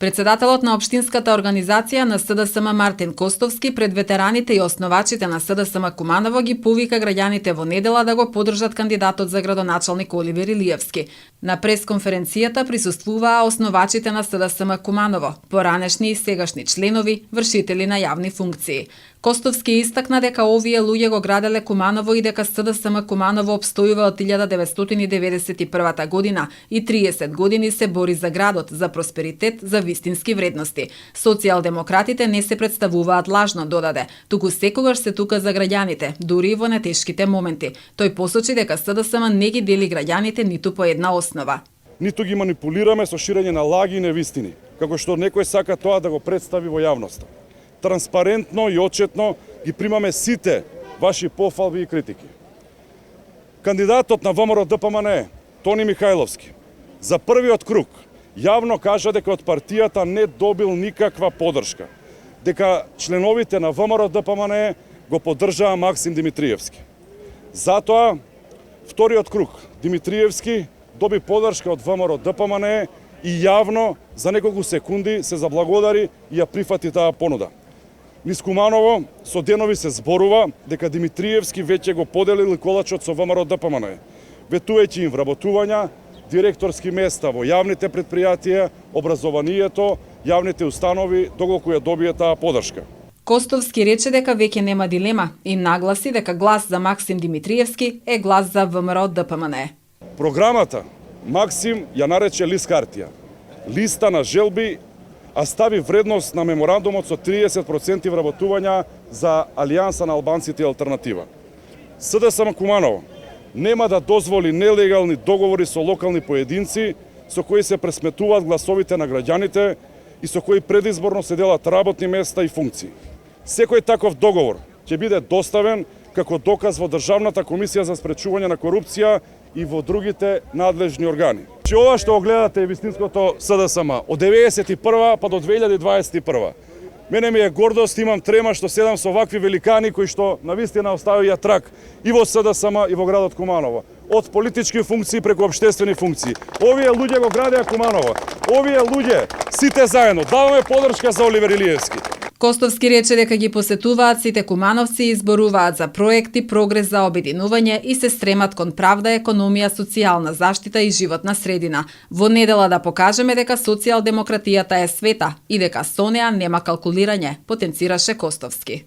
Председателот на општинската организација на СДСМ Мартин Костовски пред ветераните и основачите на СДСМ Куманово ги повика граѓаните во недела да го поддржат кандидатот за градоначалник Оливер Илиевски. На пресконференцијата присуствуваа основачите на СДСМ Куманово, поранешни и сегашни членови, вршители на јавни функции. Костовски истакна дека овие луѓе го граделе Куманово и дека СДСМ Куманово обстојува од 1991 година и 30 години се бори за градот, за просперитет, за вистински вредности. Социјалдемократите не се представуваат лажно, додаде, туку секогаш се тука за граѓаните, дури и во нетешките моменти. Тој посочи дека СДСМ не ги дели граѓаните ниту по една основа. Ниту ги манипулираме со ширење на лаги и невистини, како што некој сака тоа да го представи во јавноста. Транспарентно и отчетно ги примаме сите ваши пофалби и критики. Кандидатот на ВМРО ДПМН Тони Михајловски за првиот круг јавно кажа дека од партијата не добил никаква поддршка, дека членовите на ВМРО ДПМН го поддржаа Максим Димитриевски. Затоа, вториот круг Димитриевски доби поддршка од ВМРО ДПМН и јавно за неколку секунди се заблагодари и ја прифати таа понуда. Низ Куманово со денови се зборува дека Димитриевски веќе го поделил колачот со ВМРО ДПМН, ветувајќи им вработувања, директорски места во јавните предпријатија, образованието, јавните установи, доколку ја добие таа поддршка. Костовски рече дека веќе нема дилема и нагласи дека глас за Максим Димитриевски е глас за ВМРО ДПМН. Програмата Максим ја нарече лист хартија, листа на желби, а стави вредност на меморандумот со 30% вработувања за Алијанса на албанците и алтернатива. СДСМ Куманово нема да дозволи нелегални договори со локални поединци со кои се пресметуваат гласовите на граѓаните и со кои предизборно се делат работни места и функции. Секој таков договор ќе биде доставен како доказ во Државната комисија за спречување на корупција и во другите надлежни органи. Ова што го гледате е вистинското СДСМ од 1991 па до 2021. Мене ми е гордост, имам трема што седам со вакви великани кои што навистина оставија трак и во СДСМ и во градот Куманово. Од политички функции преку општествени функции. Овие луѓе го градеа Куманово. Овие луѓе сите заедно даваме поддршка за Оливер Илиевски. Костовски рече дека ги посетуваат сите кумановци и изборуваат за проекти, прогрес за обединување и се стремат кон правда, економија, социјална заштита и животна средина. Во недела да покажеме дека социјалдемократијата е света и дека со неа нема калкулирање, потенцираше Костовски.